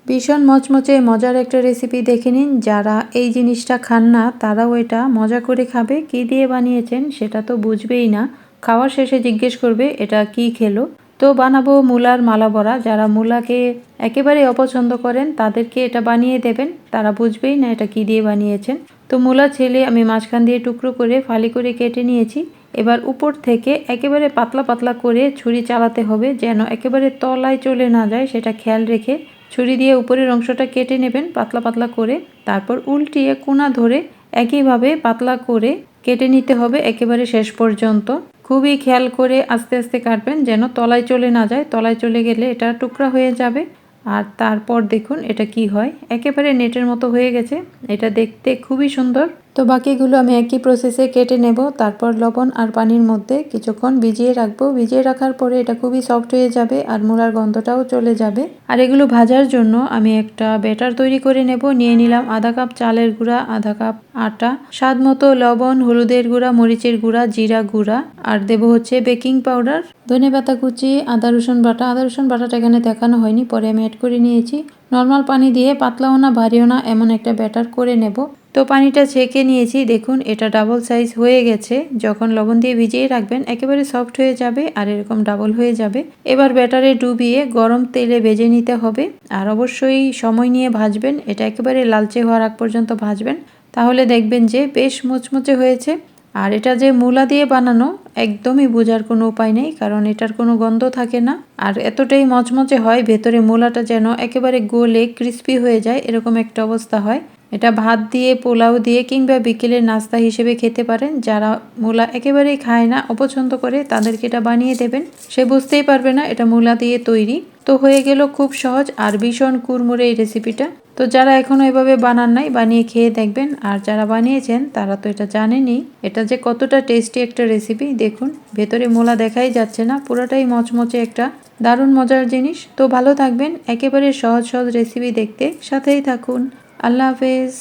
ভীষণ মচমচে মজার একটা রেসিপি দেখে নিন। যারা এই জিনিসটা খান না তারাও এটা মজা করে খাবে। কি দিয়ে বানিয়েছেন সেটা তো বুঝবেই না, খাওয়ার শেষে জিজ্ঞেস করবে এটা কি খেলো। তো বানাবো মূলার মালা বড়া। যারা মূলাকে একেবারে অপছন্দ করেন তাদেরকে এটা বানিয়ে দেবেন, তারা বুঝবেই না এটা কি দিয়ে বানিয়েছেন। তো মূলা ছেলে আমি মাঝখান দিয়ে টুকরো করে ফালি করে কেটে নিয়েছি। এবার উপর থেকে একেবারে পাতলা পাতলা করে ছুরি চালাতে হবে, যেন একেবারে তলায় চলে না যায় সেটা খেয়াল রেখে ছুরি দিয়ে উপরের অংশটা কেটে নেবেন পাতলা পাতলা করে। তারপর উল্টিয়ে কোনা ধরে একইভাবে পাতলা করে কেটে নিতে হবে একেবারে শেষ পর্যন্ত। খুবই খেয়াল করে আস্তে আস্তে কাটবেন যেন তলায় চলে না যায়, তলায় চলে গেলে এটা টুকরা হয়ে যাবে। আর তারপর দেখুন এটা কি হয়, একেবারে নেটের মতো হয়ে গেছে। এটা দেখতে খুবই সুন্দর। তো বাকিগুলো আমি একই প্রসেসে কেটে নেব। তারপর লবণ আর পানির মধ্যে কিছুক্ষণ ভিজিয়ে রাখবো। ভিজিয়ে রাখার পরে এটা খুবই সফট হয়ে যাবে আর মূলার গন্ধটাও চলে যাবে। আর এগুলো ভাজার জন্য আমি একটা ব্যাটার তৈরি করে নেব। নিয়ে নিলাম আধা কাপ চালের গুঁড়া, আধা কাপ আটা, স্বাদ মতো লবণ, হলুদের গুঁড়া, মরিচের গুঁড়া, জিরা গুঁড়া, আর দেব হচ্ছে বেকিং পাউডার, ধনেপাতা কুচি, আদা রসুন বাটা। আদা রসুন বাটাটা এখানে দেখানো হয়নি, পরে আমি অ্যাড করে নিয়েছি। নর্মাল পানি দিয়ে পাতলাও না ভারীও না এমন একটা ব্যাটার করে নেব। তো পানিটা ছেঁকে নিয়েছি, দেখুন এটা ডাবল সাইজ হয়ে গেছে। যখন লবণ দিয়ে ভিজিয়ে রাখবেন একেবারে সফট হয়ে যাবে আর এরকম ডাবল হয়ে যাবে। এবার ব্যাটারে ডুবিয়ে গরম তেলে ভেজে নিতে হবে। আর অবশ্যই সময় নিয়ে ভাজবেন, এটা একেবারে লালচে হওয়ার আগ পর্যন্ত ভাজবেন, তাহলে দেখবেন যে বেশ মুচমুচে হয়েছে। আর এটা যে মূলা দিয়ে বানানো একদমই বোঝার কোনো উপায় নেই, কারণ এটার কোনো গন্ধ থাকে না। আর এতটাই মচমচে হয়, ভেতরে মূলাটা যেন একেবারে গলে ক্রিস্পি হয়ে যায় এরকম একটা অবস্থা হয়। এটা ভাত দিয়ে, পোলাও দিয়ে কিংবা বিকেলের নাস্তা হিসেবে খেতে পারেন। যারা মূলা একেবারেই খায় না, অপছন্দ করে, তাদেরকে এটা বানিয়ে দেবেন, সে বুঝতেই পারবে না এটা মূলা দিয়ে তৈরি। তো হয়ে গেল খুব সহজ আর ভীষণ কুড়মুড়ে এই রেসিপিটা। তো যারা এখনো এভাবে বানান নাই বানিয়ে খেয়ে দেখবেন, আর যারা বানিয়েছেন তারা তো এটা জানেনই এটা যে কতটা টেস্টি একটা রেসিপি। দেখুন ভেতরে মূলা দেখাই যাচ্ছে না, পুরোটাই মচমচে একটা দারুণ মজার জিনিস। তো ভালো থাকবেন, একেবারে সহজ সহজ রেসিপি দেখতে সাথেই থাকুন। আল্লাহ হাফেজ।